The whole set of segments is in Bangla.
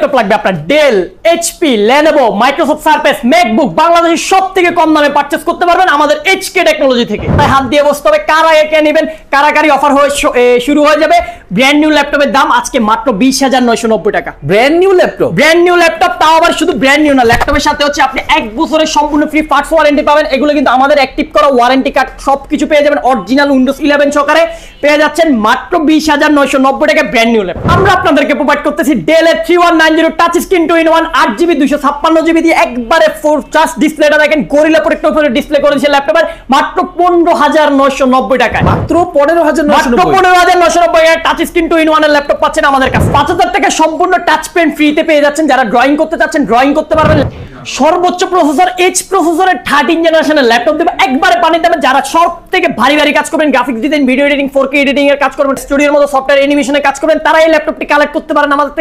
ল্যাপটপ লাগবে আপনার Dell, HP, Lenovo, Microsoft Surface, MacBook বাংলাদেশের সবথেকে কম দামে পারচেজ করতে পারবেন আমাদের এইচকে টেকনোলজি থেকে। তাই হাত দিয়ে বসতে হবে কার আগে কে নেবেন, কারাকারি অফার শুরু হয়ে যাবে। ব্র্যান্ড নিউ ল্যাপটপের দাম আজকে মাত্র 20,990 টাকা। ব্র্যান্ড নিউ ল্যাপটপ তাও আবার শুধু ব্র্যান্ড নিউ না, ল্যাপটপের সাথে হচ্ছে আপনি 1 বছরের সম্পূর্ণ ফ্রি পার্টস ওয়ারেন্টি পাবেন। এগুলো কিন্তু আমাদের অ্যাক্টিভ করা ওয়ারেন্টি কার্ড সবকিছু পেয়ে যাবেন অরিজিনাল উইন্ডোজ 11 সহকারে পেয়ে যাচ্ছেন মাত্র 20,990 টাকা ব্র্যান্ড নিউ ল্যাপটপ। আমরা আপনাদেরকে প্রোভাইড করতেছি ডেল এর 3190 touch screen 2-in-1 8GB 256GB দিয়ে একবারে 4 টাচ ডিসপ্লেটা দেখেন গরিলা প্রোটেক্টর করে ডিসপ্লে করেছে ল্যাপটপের মাত্র 15,990 টাকায়। মাত্র 15,990 টাকা টাচ স্ক্রিন 2-in-1 এর ল্যাপটপ পাচ্ছেন আমাদের কাছে। 5,000 টাকা সম্পূর্ণ টাচ পেন ফ্রিতে পেয়ে যাচ্ছেন। যারা ড্রয়িং করতে চাচ্ছেন ড্রয়িং করতে পারবেন। সর্বোচ্চ প্রসেসর এইচ প্রসেসরের 13 জেনারেশনের ল্যাপটপ দেবে একবারে পানি দেবে। যারা সব থেকে ভারী কাজ করবেন, graphics design, video editing, 4K editing এর কাজ করবেন, স্টুডিওর মতো সফটওয়্যার অ্যানিমেশনের কাজ করবেন, তারা এই ল্যাপটপটি কালেক্ট করতে পারেন আমাদের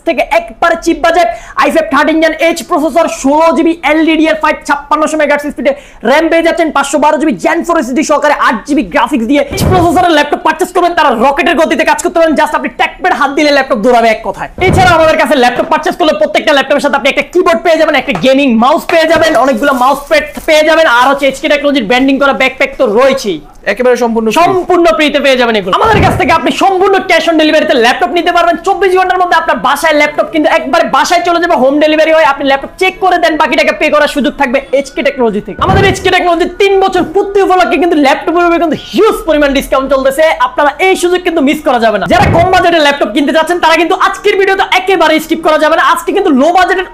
থেকে একবারে cheap budget. i5 13 gen H processor, 16GB LDDR5 5600 megahertz স্পিডে র‍্যাম পেয়ে যাচ্ছেন, 512GB Gen 4 SSD সহকারে 8GB গ্রাফিক্স দিয়ে এইচ প্রসেসরের ল্যাপটপ পারচেজ করবেন। তারা রকেটের গতিতে কাজ করতে পারেন। জাস্ট আপনি ট্যাকপ্যাড হাত দিলে ল্যাপটপ দৌড়াবে এক কথায়। এছাড়া আমাদের কাছে ল্যাপটপ পারচেজ করলে প্রত্যেকটা ল্যাপটপের সাথে আপনি একটা কিবোর্ড পেয়ে যাবেন, একটা গেমিং মাউস পেয়ে যাবেন, অনেকগুলো মাউস প্যাড পেয়ে যাবেন, আর হচ্ছে এইচকে টেকনোলজির ব্র্যান্ডিং করা ব্যাকপ্যাক তো রয়েছেই। একেবারে সম্পূর্ণ ফ্রিতে পেয়ে যাবেন এগুলো। আমাদের কাছ থেকে আপনি সম্পূর্ণ ক্যাশ অন ডেলিভারিতে ল্যাপটপ নিতে পারবেন। 24 ঘন্টার মধ্যে আপনার বাসায় ল্যাপটপ কিন্তু একবারে বাসায় চলে যাবে, হোম ডেলিভারি হয়। আপনি ল্যাপটপ চেক করে দেন, বাকি টাকা পে করার সুযোগ থাকবে এইচকে টেকনোলজি থেকে। আমাদের এইচকে টেকনোলজি 3 বছর পূর্তি উপলক্ষে কিন্তু ল্যাপটপের উপরে কিন্তু হিউজ পরিমাণ ডিসকাউন্ট চলতেছে। আপনারা এই সুযোগ কিন্তু মিস করা যাবে না। যারা কম বাজেটের ল্যাপটপ কিনতে যাচ্ছেন তারা কিন্তু আজকের ভিডিওটা একেবারে স্কিপ করা যাবে না। আজকে কিন্তু লো বাজেটের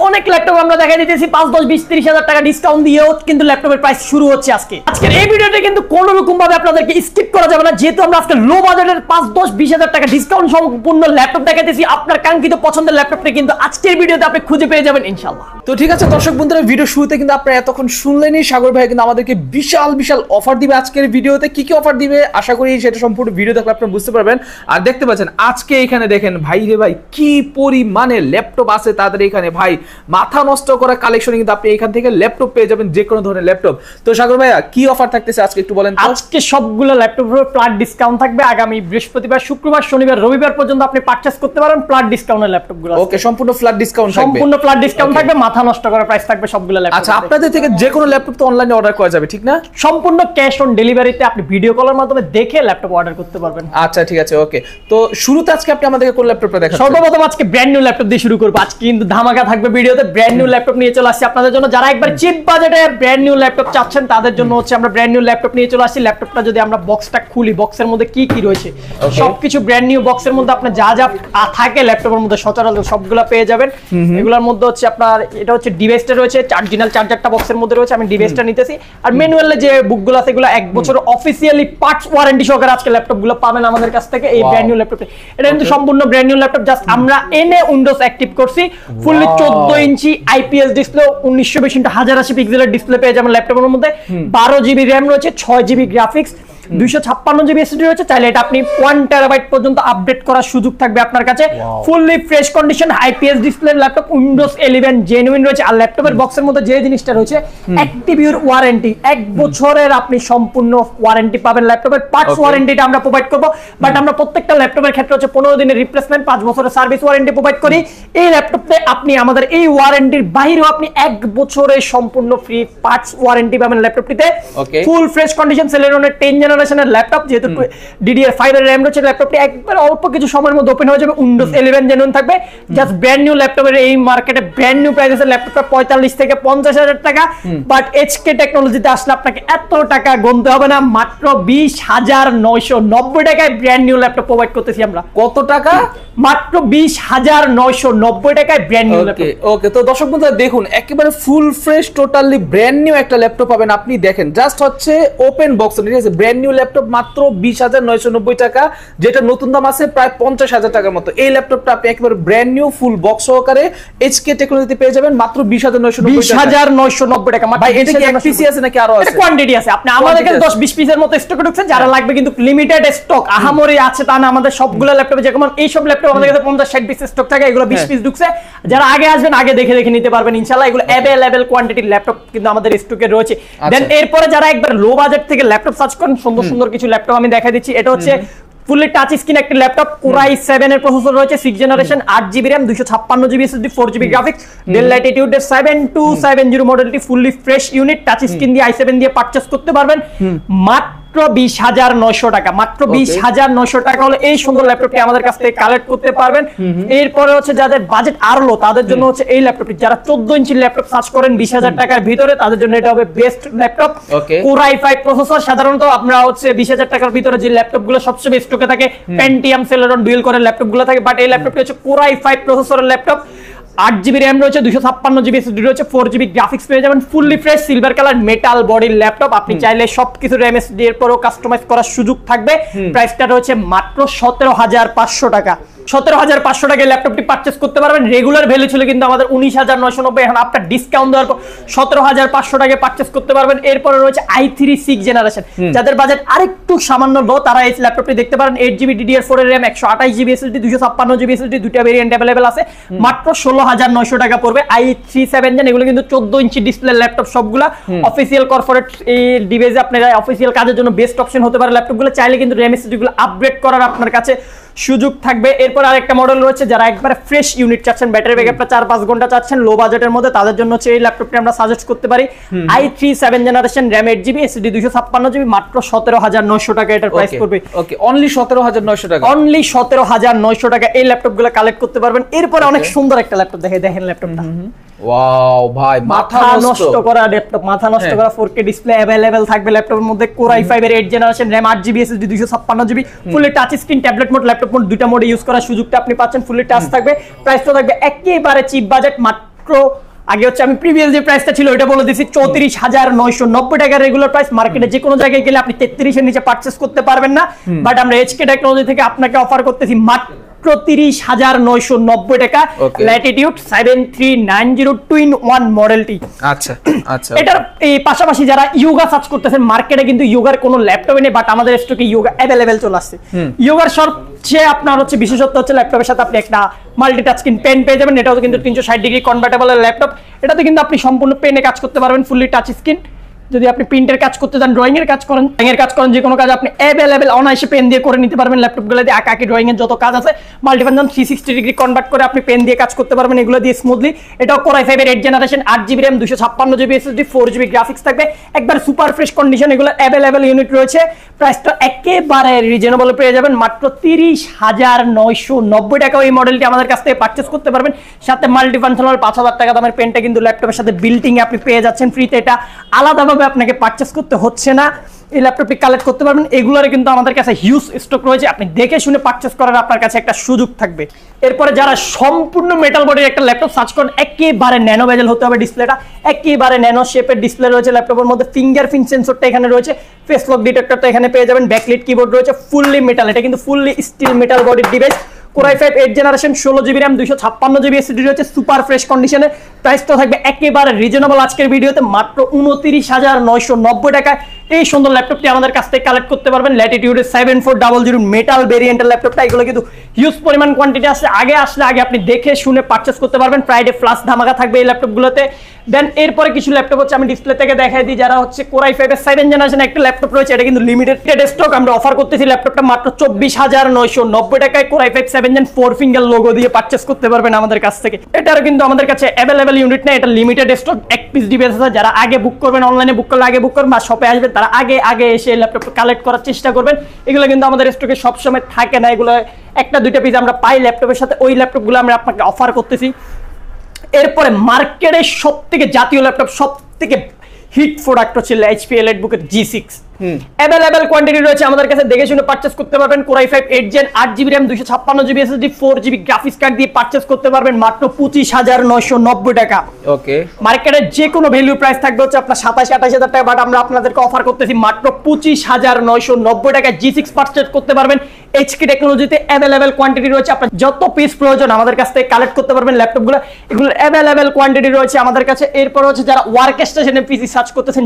অনেক ল্যাপটপ আমরা দেখাই দিতেছি 5, 10, 20, 30 হাজার টাকা ডিসকাউন্ট দিয়েও কিন্তু ল্যাপটপের প্রাইস শুরু হচ্ছে আজকের এই ভিডিওতে কিন্তু কোনো রকম ভাবে আপনাদেরকে স্কিপ করা যাবে না, যেহেতু আমরা আজকে লো বাজেটের 5, 10, 20 হাজার টাকা ডিসকাউন্ট সম্পূর্ণ ল্যাপটপ দেখাইতেছি। আপনার কাঙ্ক্ষিত পছন্দের ল্যাপটপটা কিন্তু আজকের ভিডিওতে আপনি খুঁজে পেয়ে যাবেন ইনশাআল্লাহ। তো ঠিক আছে দর্শক বন্ধুরা, ভিডিও শুরুতে কিন্তু আপনারা এতক্ষণ শুনলেনই সাগর ভাই কিন্তু আমাদেরকে বিশাল অফার দিবে আজকের ভিডিওতে। কি অফার দিবে আশা করি সেটা সম্পূর্ণ ভিডিও দেখলে আপনারা বুঝতে পারবেন। আর দেখতে পাচ্ছেন আজকে এখানে দেখেন ভাই রে ভাই কি পরিমাণে ল্যাপটপ আছে তাদের এখানে। ভাই মাথা নষ্ট করা কালেকশন কিন্তু আপনি এখান থেকে ল্যাপটপ পেয়ে যাবেন, যে কোনো ধরনের ল্যাপটপ। তো সাগর ভাইয়া কি অফার থাকতেছে আজকে একটু বলেন। আজকে সবগুলো ল্যাপটপের ফ্ল্যাট ডিসকাউন্ট থাকবে। আগামী বৃহস্পতিবার, শুক্রবার, শনিবার, রবিবার পর্যন্ত আপনি পারচেজ করতে পারেন ফ্ল্যাট ডিসকাউন্টের ল্যাপটপগুলো। ওকে, সম্পূর্ণ ফ্ল্যাট ডিসকাউন্ট থাকবে, সম্পূর্ণ ফ্ল্যাট ডিসকাউন্ট থাকবে, মাথা নষ্ট করা প্রাইস থাকবে সবগুলো ল্যাপটপ। আচ্ছা, আপনাদের থেকে যে কোনো ল্যাপটপ তো অনলাইনে অর্ডার করা যাবে, ঠিক না? সম্পূর্ণ ক্যাশ অন ডেলিভারিতে আপনি ভিডিও কলের মাধ্যমে দেখে ল্যাপটপ অর্ডার করতে পারবেন। আচ্ছা ঠিক আছে, ওকে। তো শুরুতে আজকে আপনি আমাদেরকে কোন ল্যাপটপটা দেখাচ্ছেন? সর্বপ্রথম আজকে ব্র্যান্ড নিউ ল্যাপটপ দিয়ে শুরু করব। আজকে কিন্তু ধামাকা থাকবে ভিডিওতে। ব্র্যান্ড নিউ ল্যাপটপ নিয়ে চলে আসছি আপনাদের জন্য। যারা একবার চিপ বাজেটে ব্র্যান্ড নিউ ল্যাপটপ চাচ্ছেন তাদের জন্য হচ্ছে আমরা ব্র্যান্ড নিউ ল্যাপটপ নিয়ে চলে আসছি। ল্যাপটপটা যদি আমরা বক্সটা খুলি, বক্সের মধ্যে কি রয়েছে সবকিছু ব্র্যান্ড নিউ। বক্সের মধ্যে আপনার যা থাকে ল্যাপটপের মধ্যে সচরাচর সবগুলো পেয়ে যাবেন। এগুলোর মধ্যে হচ্ছে আপনার এটা হচ্ছে ডিভাইসটা রয়েছে, অরিজিনাল চার্জারটা বক্সের মধ্যে রয়েছে, আমি ডিভাইসটা নিতেছি। আর ম্যানুয়ালে যে বুকগুলো আছে এগুলো 1 বছর অফিশিয়ালি পার্টস ওয়ারেন্টি সহকারে আজকে ল্যাপটপগুলো পাবেন আমাদের কাছ থেকে এই ব্র্যান্ড নিউ ল্যাপটপে। এটা কিন্তু সম্পূর্ণ ব্র্যান্ড নিউ ল্যাপটপ, জাস্ট আমরা এনে উইন্ডোজ অ্যাক্টিভ করছি। ফুললি 14 ইঞ্চি আইপিএস ডিসপ্লে, 1920x1080 পিক্সেলের ডিসপ্লে পেয়ে যাবেন ল্যাপটপের মধ্যে। 12GB র‍্যাম রয়েছে, 6GB গ্রাফিক্স, 256GB এসএসডি রয়েছে। চাইলে এটা আপনি 1 টেরাবাইট পর্যন্ত আপডেট করার সুযোগ থাকবে আপনার কাছে। Fully fresh condition IPS display laptop, Windows 11 genuine রয়েছে। আর ল্যাপটপের বক্সের মধ্যে যে জিনিসটা রয়েছে অ্যাক্টিভ ইউর ওয়ারেন্টি, 1 বছরের আপনি সম্পূর্ণ ওয়ারেন্টি পাবেন। ল্যাপটপের পার্টস ওয়ারেন্টিটা আমরা প্রোভাইড করব, বাট আমরা প্রত্যেকটা ল্যাপটপের ক্ষেত্রে হচ্ছে 15 দিনের রিপ্লেসমেন্ট, 5 বছরের সার্ভিস ওয়ারেন্টি প্রোভাইড করি। এই ল্যাপটপে আপনি আমাদের এই ওয়ারেন্টির বাইরেও আপনি 1 বছরের সম্পূর্ণ ফ্রি পার্টস ওয়ারেন্টি পাবেন ল্যাপটপটিতে। ফুল ফ্রেশ কন্ডিশন সেলেরনের 10 জেনারেশনের ল্যাপটপ, যেহেতু DDR5 এর র‍্যাম রয়েছে, ল্যাপটপটি একবার অল্প কিছু সময়ের মধ্যে ওপেন হয়ে যাবে। উইন্ডোজ 11 জেনুইন থাকবে। জাস্ট ব্র্যান্ড নিউ ল্যাপটপের এই মার্কেটে ব্র্যান্ড নিউ প্রাইস আছে ল্যাপটপটা 45 থেকে 50 হাজার টাকা। বাট এইচকে টেকনোলজিতে আসলে আপনাকে এত টাকা গুনতে হবে না, মাত্র 20,990 টাকায় ব্র্যান্ড নিউ ল্যাপটপ প্রোভাইড করতেছি আমরা। কত টাকা? মাত্র 20,990 টাকায় ব্র্যান্ড নিউ ল্যাপটপ। ওকে, তো দর্শক বন্ধুরা দেখুন একেবারে full fresh totally brand new একটা ল্যাপটপ পাবেন আপনি। দেখেন জাস্ট হচ্ছে ওপেন বক্স, ঠিক আছে? ব্র্যান্ড নিউ ল্যাপটপ মাত্র 20,990 টাকা, যেটা নতুন দাম আছে প্রায় 50,000 টাকার মতো। এই ল্যাপটপটা আপনি একেবারে ব্র্যান্ড নিউ ফুল বক্স সহকারে এইচকে টেকনোলজিতে পেয়ে যাবেন মাত্র 20,990 টাকা। ভাই এটা কি এক পিসি আছে নাকি আরো আছে? এটা কোয়ান্টিটি আছে। আপনি আমাদের কাছে 10-20 পিসের মতো স্টকে ঢুকছে, যারা লাগবে কিন্তু লিমিটেড স্টক, আহামরি আছে তা না। আমাদের সবগুলো ল্যাপটপে যেমন এই সব ল্যাপটপ আমাদের কাছে 50-60 পিস স্টক থাকে, এগুলো 20 পিস ঢুকছে। যারা আগে আসবেন আগে দেখে নিতে পারবেন ইনশাআল্লাহ। এগুলো अवेलेबल কোয়ান্টিটির ল্যাপটপ কিন্তু আমাদের স্টকে রয়েছে। দেন এরপরে যারা একবার লো বাজেট থেকে ল্যাপটপ সার্চ করেন, সুন্দর কিছু ল্যাপটপ আমি দেখাই দিচ্ছি। এটা হচ্ছে ফুললি টাচ স্ক্রিন একটা ল্যাপটপ Core i7 এর প্রসেসর রয়েছে 6 generation 8GB RAM 256GB SSD 4GB graphics Dell Latitude 7270 মডেলটি fully fresh unit touch screen দিয়ে i7 দিয়ে পারচেজ করতে পারবেন মাত্র 20,900 টাকা, মাত্র 20,900 টাকা হলে এই সুন্দর ল্যাপটপটি আমাদের কাছ থেকে কালেক্ট করতে পারবেন। এরপরে হচ্ছে যাদের বাজেট আরো লো তাদের জন্য হচ্ছে এই ল্যাপটপটি, যারা 14 ইঞ্চির ল্যাপটপ সার্চ করেন 20,000 টাকার ভিতরে তাদের জন্য এটা হবে best laptop. Core i5 processor, সাধারণত আমরা হচ্ছে 20,000 টাকার ভিতরে যে ল্যাপটপগুলো সবচেয়ে স্টকে থাকে Pentium Celeron ডুয়েল কোরের ল্যাপটপগুলো থাকে, বাট এই ল্যাপটপটি হচ্ছে Core i5 প্রসেসরের ল্যাপটপ, 8GB RAM রয়েছে 256GB SSD রয়েছে 4GB গ্রাফিক্স পেয়ে যাবেন, fully fresh silver colour metal বডির ল্যাপটপ। আপনি চাইলে সবকিছু RAM SSD এর পরেও কাস্টমাইজ করার সুযোগ থাকবে। প্রাইসটা রয়েছে মাত্র 17,500 টাকা। 17,500 টাকায় ল্যাপটপটি পারচেজ করতে পারবেন। রেগুলার ভ্যালু ছিল কিন্তু আমাদের 19,990, এখন আপনার ডিসকাউন্ট দেওয়ার পর 17,500 টাকায় পারচেজ করতে পারবেন। এরপরে রয়েছে i3 6 জেনারেশন, যাদের বাজেট আরেকটু সামান্য লো তারা এই ল্যাপটপটি দেখতে পারেন। 8GB DDR4 এর RAM 128GB SSD 256GB SSD দুইটা ভেরিয়েন্ট अवेलेबल আছে, মাত্র 16,900 টাকা পড়বে। i3 7 জেন, এগুলো কিন্তু 14 ইঞ্চি ডিসপ্লে ল্যাপটপ সবগুলা। অফিসিয়াল কর্পোরেট এই ডিভাইসে আপনারা অফিসিয়াল কাজের জন্য বেস্ট অপশন হতে পারে ল্যাপটপগুলো। চাইলে কিন্তু RAM SSD গুলো আপগ্রেড করার আপনার কাছে সুযোগ থাকবে। এরপর আরেকটা মডেল রয়েছে যারা একবারে ফ্রেশ ইউনিট চাচ্ছেন, ব্যাটারি ব্যাকআপটা 4-5 ঘন্টা চাচ্ছেন লো বাজেটের মধ্যে, তাদের জন্য হচ্ছে এই ল্যাপটপটি আমরা সাজেস্ট করতে পারি। i3 7 generation RAM 8GB SSD 256GB মাত্র 17,900 টাকা এটার প্রাইস পড়বে। ওকে, অনলি 17,900 টাকা, অনলি 17,900 টাকা এই ল্যাপটপগুলো কালেক্ট করতে পারবেন। এরপরে অনেক সুন্দর একটা ল্যাপটপ দেখেন ল্যাপটপটা, ওয়াও ভাই, মাথা নষ্ট করা ল্যাপটপ, মাথা নষ্ট করা 4K ডিসপ্লে अवेलेबल থাকবে ল্যাপটপের মধ্যে। Core i5 এর 8 generation RAM 8GB SSD 256GB fully touch screen tablet mode laptop mode দুইটা মোডে ইউজ করার সুযোগটা আপনি পাচ্ছেন। ফুললি টাচ থাকবে, প্রাইসটা থাকবে একেবারে চিপ বাজেট, মাত্র আগে হচ্ছে আমি প্রিভিয়াস যে প্রাইসটা ছিল ওটা বলে দিছি 34,990 টাকা রেগুলার প্রাইস। মার্কেটে যে কোনো জায়গায় গেলে আপনি 33 এর নিচে পারচেজ করতে পারবেন না, বাট আমরা HK টেকনোলজি থেকে আপনাকে অফার করতেছি মাত্র 30,990 টাকা। ল্যাটিটিউড 7390 টুইন 1 মডেলটি। আচ্ছা আচ্ছা, এটার এই পাশাপাশি যারা ইয়োগা সার্চ করতেছেন, মার্কেটে কিন্তু ইয়োগার কোনো ল্যাপটপ নেই, বাট আমাদের স্টকে ইয়োগা अवेलेबल চলে আসছে। ইয়োগার সবচেয়ে আপনার হচ্ছে বিশেষত্ব হচ্ছে ল্যাপটপের সাথে আপনি একটা মাল্টি টাচ স্ক্রিন পেন পেয়ে যাবেন। এটাও কিন্তু 360 ডিগ্রি কনভার্টেবল ল্যাপটপ, এটাতে কিন্তু আপনি সম্পূর্ণ পেনে কাজ করতে পারবেন, ফুললি টাচ স্ক্রিন। যদি আপনি প্রিন্টের কাজ করতে চান, ড্রয়িং এর কাজ করেন, যে কোনো কাজ আপনি अवेलेबल অনায়াসে পেন দিয়ে করে নিতে পারবেন। ল্যাপটপগুলো দিয়ে আঁকাআঁকি ড্রয়িং এর যত কাজ আছে মাল্টিফাংশন 360 ডিগ্রি কনভার্ট করে আপনি পেন দিয়ে কাজ করতে পারবেন এগুলো দিয়ে স্মুথলি। এটাও Core i5 এর 8 generation 8GB RAM 256GB SSD 4GB graphics থাকবে, একবার সুপার ফ্রেশ কন্ডিশন, এগুলো अवेलेबल ইউনিট রয়েছে। প্রাইসটা একেবারে রিজনেবল পেয়ে যাবেন, মাত্র 30,990 টাকা এই মডেলটি আমাদের কাছ থেকে পারচেজ করতে পারবেন। সাথে মাল্টিফাংশনাল 5,000 টাকা দামের পেনটা কিন্তু ল্যাপটপের সাথে বিল্টিং আপনি পেয়ে যাচ্ছেন ফ্রিতে, এটা আলাদাভাবে আপনাকে পারচেজ করতে হচ্ছে না। এই ল্যাপটপটি কালেক্ট করতে পারবেন, এগুলোর কিন্তু আমাদের কাছে হিউজ স্টক রয়েছে, আপনি দেখে শুনে পারচেজ করার আপনার কাছে একটা সুযোগ থাকবে। এরপরে যারা সম্পূর্ণ মেটাল বডির একটা ল্যাপটপ সার্চ করেন, একেবারে ন্যানো বেজেল হতে হবে ডিসপ্লেটা, একেবারে ন্যানো শেপের ডিসপ্লে রয়েছে ল্যাপটপের মধ্যে, ফিঙ্গারপ্রিন্ট সেন্সরটা এখানে রয়েছে, ফেস লক ডিটেক্টরটা এখানে পেয়ে যাবেন, ব্যাকলিট কিবোর্ড রয়েছে, ফুললি মেটাল, এটা কিন্তু ফুললি স্টিল মেটাল বডির device. Core i5 8 generation 16GB RAM 256GB SSD রয়েছে সুপার ফ্রেশ কন্ডিশনে। প্রাইসটা থাকবে একেবারে রিজনেবল আজকের ভিডিওতে, মাত্র 29,990 টাকায় এই সুন্দর ল্যাপটপটি আমাদের কাছ থেকে কালেক্ট করতে পারবেন। ল্যাটিটিউডের 7400 মেটাল ভেরিয়েন্টের ল্যাপটপটা, এগুলো কিন্তু হিউজ পরিমাণ কোয়ান্টিটি আসলে আগে আপনি দেখে শুনে পারচেজ করতে পারবেন। ফ্রাইডে ফ্লাশ ধামাকা থাকবে এই ল্যাপটপগুলোতে। দেন এরপরে কিছু ল্যাপটপ হচ্ছে আমি ডিসপ্লে থেকে দেখাই দিই, যারা হচ্ছে Core i5 এর 7 জেনারেশন একটা ল্যাপটপ রয়েছে, এটা কিন্তু লিমিটেড স্টক, আমরা অফার করতেছি ল্যাপটপটা মাত্র 24,990 টাকায়। Core i5 7 gen 4 finger logo দিয়ে পারচেজ করতে পারবেন আমাদের কাছ থেকে। এটারও কিন্তু আমাদের কাছে अवेलेबल ইউনিট না, এটা লিমিটেড স্টক, এক পিস ডিভাইস আছে। যারা আগে বুক করবেন, অনলাইনে বুক করলে আগে বুক করবেন, বা শপে আসবেন তারা আগে এসে ল্যাপটপ কালেক্ট করার চেষ্টা করবেন। এগুলো কিন্তু আমাদের স্টকে সবসময় থাকে না, এগুলো একটা দুইটা পিস আমরা পাই ল্যাপটপের সাথে, ওই ল্যাপটপগুলো আমরা আপনাকে অফার করতেছি। এরপরে মার্কেটের সবথেকে জাতীয় ল্যাপটপ, সবথেকে হিট প্রোডাক্ট হচ্ছে HP EliteBook এর G6। अवेलेबल কোয়ান্টিটি রয়েছে আমাদের কাছে, দেখে শুনে পারচেজ করতে পারবেন। Core i5 8 gen 8GB RAM 256GB SSD 4GB graphics card দিয়ে পারচেজ করতে পারবেন মাত্র 25,990 টাকা। ওকে, মার্কেটের যে কোনো ভ্যালু প্রাইস থাকবে হচ্ছে আপনার 27-28,000 টাকা, বাট আমরা আপনাদেরকে অফার করতেছি মাত্র 25,990 টাকা G6 পারচেজ করতে পারবেন। HK টেকনোলজিতে अवेलेबल কোয়ান্টিটি রয়েছে, আপনার যত পিস প্রয়োজন আমাদের কাছ থেকে কালেক্ট করতে পারবেন ল্যাপটপগুলো, এগুলো अवेलेबल কোয়ান্টিটি রয়েছে আমাদের কাছে। এরপর হচ্ছে যারা ওয়ার্ক স্টেশনের পিসি সার্চ করতেছেন,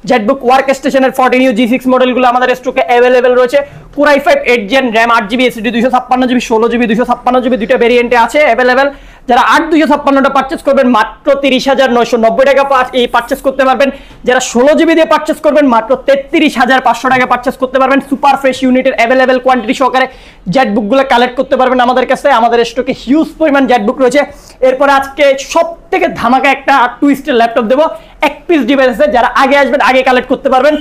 জেটবুক ওয়ার্ক স্টেশনের 14U G6 মডেলগুলো আমাদের স্টকে अवेलेबल রয়েছে। Core i5 8 gen RAM 8GB SSD 256GB 16GB 256GB দুইটা ভেরিয়েন্টে আছে अवेलेबल। যারা 8256টা পারচেজ করবেন মাত্র 30,990 টাকা এই পারচেজ করতে পারবেন। যারা 16 জিবি দিয়ে পারচেজ করবেন মাত্র 33,500 টাকা পারচেজ করতে পারবেন। সুপার ফ্রেশ ইউনিটের অ্যাভেলেবেল কোয়ান্টিটি সহকারে জেটবুকগুলো কালেক্ট করতে পারবেন আমাদের কাছে। আমাদের স্টকে হিউজ পরিমাণ জেটবুক রয়েছে। এরপরে আজকে সব থেকে ধামাকা একটা টুইস্টের ল্যাপটপ দেবো, এক পিস ডিভাইস আছে, যারা আগে আসবেন আগে কালেক্ট করতে পারবেন।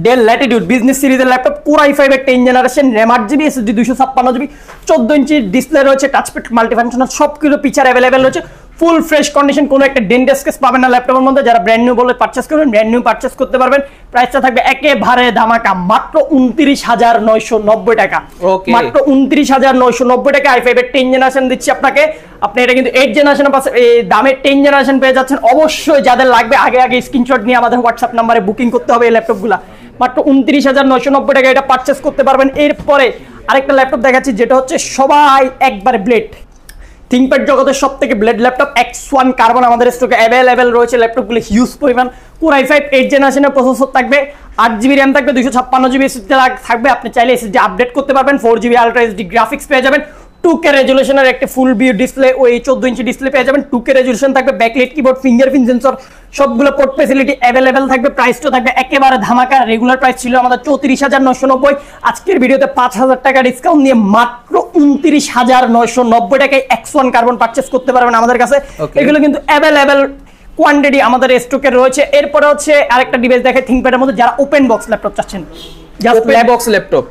ডেল ল্যাটিটিউড বিজনেস সিরিজের ল্যাপটপ, কোর i5 এর 10 generation, RAM 8GB, SSD 256GB, 14 inch display রয়েছে, টাচপ্যাড মাল্টিফাংশনাল, সবকিছু ফিচার অ্যাভেলেবেল রয়েছে। ফুল ফ্রেশ কন্ডিশন, কোনো একটা ডেন্ট স্কেচ পাবেন না ল্যাপটপের মধ্যে। যারা ব্র্যান্ড নিউ বলে পারচেজ করবেন, ব্র্যান্ড নিউ পারচেজ করতে পারবেন। প্রাইসটা থাকবে একেবারে ধামাকা, মাত্র 29,990 টাকা। মাত্র 29,990 টাকা i5 এর 10 জেনারেশন দিচ্ছি আপনাকে। আপনি এটা কিন্তু 8 জেনারেশন দামে 10 জেনারেশন পেয়ে যাচ্ছেন। অবশ্যই যাদের লাগবে আগে আগে স্ক্রিনশট নিয়ে আমাদের হোয়াটসঅ্যাপ নাম্বারে বুকিং করতে হবে এই ল্যাপটপগুলো। মাত্র 29,990 টাকা এটা পারচেজ করতে পারবেন। এরপরে আরেকটা ল্যাপটপ দেখাচ্ছি, যেটা হচ্ছে সবাই একবার ব্লেড, থিংকপ্যাড জগতের সব থেকে ব্লেড ল্যাপটপ X1 কার্বন আমাদের স্টকে অ্যাভেলেবেল রয়েছে। ল্যাপটপগুলো হিউজ পরিমাণ, কোর i5 8 জেনারেশনের প্রসেসর থাকবে, 8GB র্যাম থাকবে, 256GB SSD থাকবে। আপনি চাইলে SSD আপডেট করতে পারবেন, 4GB আলট্রা HD গ্রাফিক্স পেয়ে যাবেন, 2K রেজুলেশনের একটা ফুল ভিউ ডিসপ্লে, ওই 14 ইঞ্চি ডিসপ্লে পেয়ে যাবেন, 2K রেজুলেশন থাকবে, ব্যাকলাইট কিবোর্ড, ফিঙ্গারপ্রিন্ট সেন্সর, সবগুলো পোর্ট ফ্যাসিলিটি অ্যাভেলেবেল থাকবে। প্রাইসটা থাকবে একেবারে ধামাকা। রেগুলার প্রাইস ছিল আমাদের 34,990, আজকের ভিডিওতে 5,000 টাকা ডিসকাউন্ট নিয়ে মাত্র 29,990 টাকায় X1 কার্বন পারচেজ করতে পারবেন আমাদের কাছে। এগুলো কিন্তু অ্যাভেলেবেল কোয়ান্টিটি আমাদের স্টকে রয়েছে। এরপরে হচ্ছে আরেকটা ডিভাইস দেখে থিংকপ্যাডের মধ্যে, যারা ওপেন বক্স ল্যাপটপ চাচ্ছেন, ওপেন বক্স ল্যাপটপ,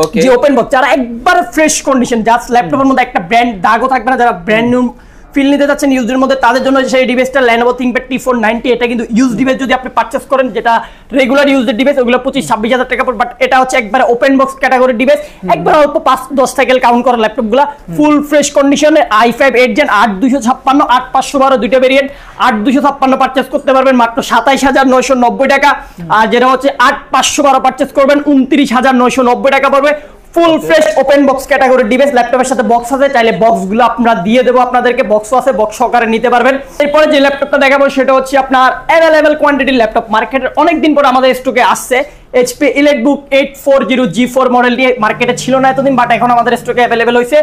ওকে, যে ওপেন বক্স, যারা একবার ফ্রেশ কন্ডিশন, জাস্ট ল্যাপটপের মধ্যে একটা ব্র্যান্ড দাগও থাকবে না, যারা ব্র্যান্ড নিউ ফিল নিতে যাচ্ছেন ইউজের মধ্যে, তাদের জন্য সেই ডিভাইসটা Lenovo ThinkPad T490। এটা কিন্তু ইউজ ডিভাইস যদি আপনি পারচেজ করেন, যেটা রেগুলার ইউজের ডিভাইস, ওগুলো 25-26,000 টাকা পড়বে। বাট এটা হচ্ছে একবার ওপেন বক্স ক্যাটাগরির ডিভাইস, একবার অল্প 5-10 সাইকেল কাউন্ট করা ল্যাপটপগুলো ফুল ফ্রেশ কন্ডিশনে i5 8 জেন 8256, 8512 দুইটা ভেরিয়েন্ট। 8256 পারচেজ করতে পারবেন মাত্র 27,990 টাকা, আর যেটা হচ্ছে 8512 পারচেজ করবেন 29,990 টাকা পড়বে। ফুল ফ্রেশ ওপেন বক্স ক্যাটাগরির ডিভাইস, ল্যাপটপের সাথে বক্স আছে, চাইলে বক্সগুলো আমরা দিয়ে দেবো আপনাদেরকে, বক্সও আছে, বক্স সহকারে নিতে পারবেন। এরপরে যে ল্যাপটপটা দেখাবো সেটা হচ্ছে আপনার অ্যাভেলেবেল কোয়ান্টিটির ল্যাপটপ, মার্কেটের অনেকদিন পর আমাদের স্টকে আসছে। HP EliteBook 840 G4 মডেল নিয়ে মার্কেটে ছিল না এতদিন, বাট এখন আমাদের স্টকে অ্যাভেলেবেল হয়েছে।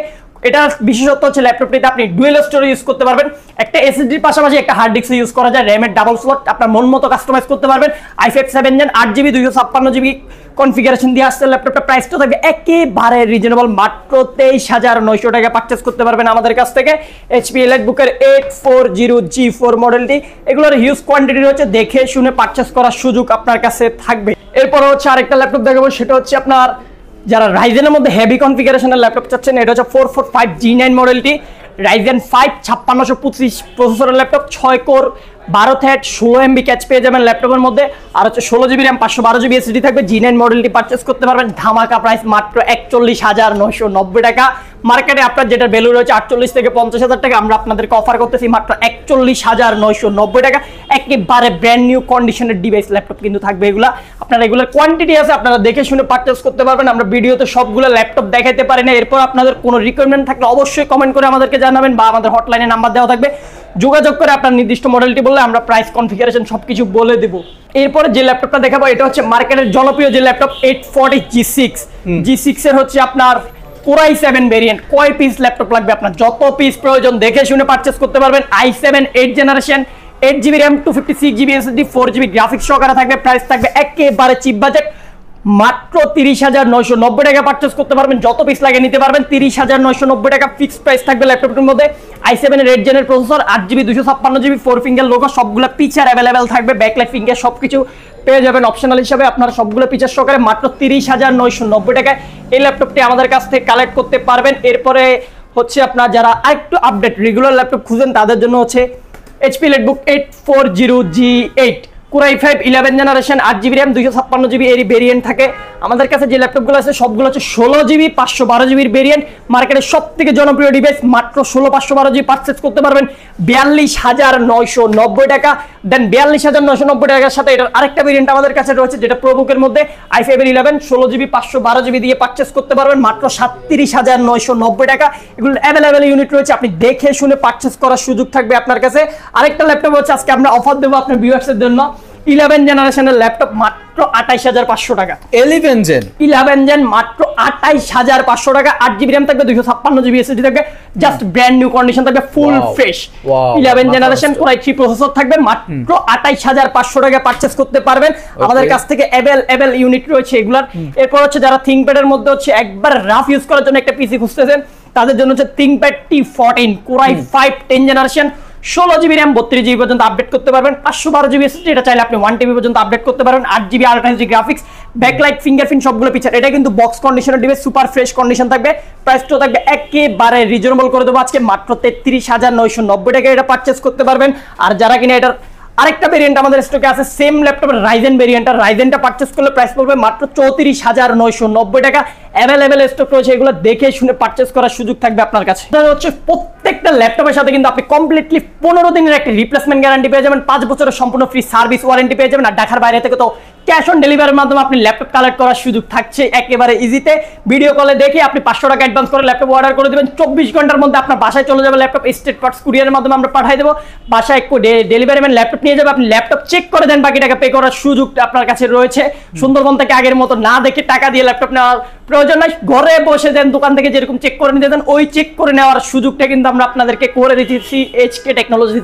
এটার বিশেষত্ব হচ্ছে ল্যাপটপটিতে আপনি ডুয়েল স্টোরেজ ইউজ করতে পারবেন, একটা SSDর পাশাপাশি একটা হার্ড ডিস্ক ইউজ করা যায়, র্যামের ডাবল স্লট আপনার মন মতো কাস্টমাইজ করতে পারবেন। i5 7 gen 8GB 256GB configuration দিয়ে আসছে ল্যাপটপটা। প্রাইসটা থাকবে একেবারে রিজনেবল, মাত্র 23,900 টাকা পারচেজ করতে পারবেন আমাদের কাছ থেকে। HP EliteBook এর 840 G4 মডেলটি, এগুলোর হিউজ কোয়ান্টিটি রয়েছে, দেখে শুনে পারচেজ করার সুযোগ আপনার কাছে থাকবে। এরপর হচ্ছে আরেকটা ল্যাপটপ দেখাবো, সেটা হচ্ছে আপনার যারা রাইজেনের মধ্যে হেভি কনফিগারেশনের ল্যাপটপ চাচ্ছেন, এটা হচ্ছে 445 G9 মডেলটি, Ryzen 5 5625 প্রসেসরের laptop, 6 core 12 thread 16 MB catch পেয়ে যাবেন ল্যাপটপের মধ্যে, আর হচ্ছে 16GB র্যাম 512GB SSD থাকবে। G9 মডেলটি পারচেজ করতে পারবেন ধামাকা প্রাইস মাত্র 41,990 টাকা। মার্কেটে আপনার যেটা ভ্যালু রয়েছে 48 থেকে 50,000 টাকা, আমরা আপনাদেরকে অফার করতেছি মাত্র 41,990 টাকা। একেবারে ব্র্যান্ড নিউ কন্ডিশনের ডিভাইস ল্যাপটপ কিন্তু থাকবে এগুলা। আপনার রেগুলার কোয়ান্টিটি আছে, আপনারা দেখে শুনে পারচেজ করতে পারবেন। আমরা ভিডিওতে সবগুলো ল্যাপটপ দেখাইতে পারি না। এরপর আপনাদের কোনো রিকোয়ারমেন্ট থাকলে অবশ্যই কমেন্ট করে আমাদেরকে জানাবেন, বা আমাদের হটলাইনে নাম্বার দেওয়া থাকবে, যোগাযোগ করে আপনার নির্দিষ্ট মডেলটি বললে আমরা প্রাইস কনফিগারেশন সবকিছু বলে দেব। এরপরে যে ল্যাপটপটা দেখাবো এটা হচ্ছে মার্কেটের জনপ্রিয় যে ল্যাপটপ 840 G6 এর হচ্ছে আপনার কোর i7 ভেরিয়েন্ট। কয় পিস ল্যাপটপ লাগবে আপনার, যত পিস প্রয়োজন দেখে শুনে পারচেজ করতে পারবেন। i7 8 generation, 8GB RAM, 256GB SSD, 4GB graphics সহকারে থাকবে। প্রাইস থাকবে একেবারে চিপ বাজেট, মাত্র 30,990 টাকা পারচেজ করতে পারবেন, যত পিস লাগে নিতে পারবেন। 30,990 টাকা ফিক্সড প্রাইস থাকবে ল্যাপটপটির মধ্যে। i7 এর 8 জেনের processor, 8GB 256GB 4 finger logo, সবগুলো ফিচার অ্যাভেলেবেল থাকবে, ব্যাকলাইট ফিঙ্গার সবকিছু পেয়ে যাবেন অপশনাল হিসাবে। আপনারা সবগুলো ফিচার সহকারে মাত্র 30,990 টাকায় এই ল্যাপটপটি আমাদের কাছ থেকে কালেক্ট করতে পারবেন। এরপরে হচ্ছে আপনার যারা আরেকটু আপডেট রেগুলার ল্যাপটপ খুঁজেন, তাদের জন্য হচ্ছে HP EliteBook 840 G8, core i5 11 generation, 8GB RAM, 256GB এর ভেরিয়েন্ট থাকে। আমাদের কাছে যে ল্যাপটপগুলো আছে সবগুলো হচ্ছে 16GB 512GB ভেরিয়েন্ট। মার্কেটের সব থেকে জনপ্রিয় ডিভাইস, মাত্র 16 512GB পারচেজ করতে পারবেন 42,990 টাকা। দেন 42,990 টাকার সাথে এটার আরেকটা ভেরিয়েন্ট আমাদের কাছে রয়েছে, যেটা প্রোবুকের মধ্যে i5 এর 11 16GB 512GB দিয়ে পারচেজ করতে পারবেন মাত্র 37,990 টাকা। এগুলো অ্যাভেলেবেল ইউনিট রয়েছে, আপনি দেখে শুনে পারচেজ করার সুযোগ থাকবে আপনার কাছে। আরেকটা ল্যাপটপ হচ্ছে আজকে আমরা অফার দেবো আপনার ভিউয়ার্সের জন্য, 11 জেনারেশনের ল্যাপটপ মাত্র 28500 টাকা। 11 জেন 11 জেন মাত্র 28500 টাকা। 8GB RAM থাকবে, 256GB SSD থাকবে, জাস্ট ব্র্যান্ড নিউ কন্ডিশন থাকবে, ফুল Wow. Fresh. Wow. 11 generation Core i3 processor থাকবে, মাত্র 28500 টাকা পারচেজ করতে পারবেন। আমাদের কাছ থেকে অ্যাভেলেবল ইউনিট রয়েছে এগুলার। এরপর হচ্ছে যারা ThinkPad এর মধ্যে হচ্ছে একবার রাফ ইউজ করার জন্য একটা পিসি খুঁজতেছেন, তাদের জন্য হচ্ছে ThinkPad T14 Core i5 10 generation, 16GB RAM 32GB পর্যন্ত আপডেট করতে পারবেন, 512GB SSD, এটা চাইলে আপনি 1TB পর্যন্ত আপডেট করতে পারবেন, 8GB ultra HD graphics, backlight, fingerprint সবগুলো পিকচার। এটা কিন্তু বক্স কন্ডিশনের ডিভাইস, সুপার ফ্রেশ কন্ডিশন থাকবে। প্রাইসটা থাকবে একেবারে রিজনেবল করে দেবো আজকে মাত্র 33990 টাকা এটা পারচেজ করতে পারবেন। আর যারা কিনা এটার আরেকটা ভেরিয়েন্ট আমাদের স্টকে আছে, সেম ল্যাপটপের রাইজেন ভেরিয়েন্টটা, রাইজেনটা পারচেজ করলে প্রাইস পড়বে মাত্র 34990 টাকা। অ্যাভেলেবেল স্টক রয়েছে, এগুলো দেখে শুনে পারচেজ করার সুযোগ থাকবে আপনার কাছে। এটা হচ্ছে প্রত্যেকটা ল্যাপটপের সাথে কিন্তু আপনি কমপ্লিটলি 15 দিনের একটা রিপ্লেসমেন্ট গ্যারান্টি পেয়ে যাবেন, 5 বছরের সম্পূর্ণ ফ্রি সার্ভিস ওয়ারেন্টি পেয়ে যাবেন। আর ঢাকার বাইরে থেকে তো ক্যাশ অন ডেলিভারির মাধ্যমে আপনি ল্যাপটপ কালেক্ট করার সুযোগ থাকছে একেবারে ইজিতে। ভিডিও কলে দেখে আপনি 500 টাকা অ্যাডভান্স করে ল্যাপটপ অর্ডার করে দেবেন, 24 ঘন্টার মধ্যে আপনার বাসায় চলে যাবে ল্যাপটপ। স্টেট পার্টস কুরিয়ারের মাধ্যমে আমরা পাঠিয়ে দেবো, বাসায় ডেলিভারি ম্যান ল্যাপটপ নিয়ে যাবে, আপনি ল্যাপটপ চেক করে দেন, বাকি টাকা পে করার সুযোগ আপনার কাছে রয়েছে। সুন্দরবন থেকে আগের মতো না দেখে টাকা দিয়ে ল্যাপটপ নেওয়ার প্রয়োজন নাই, ঘরে বসে দেন, দোকান থেকে যেরকম চেক করে নিতে দেন ওই চেক করে নেওয়ার সুযোগটা কিন্তু আমরা আপনাদেরকে করে দিচ্ছি HK টেকনোলজি।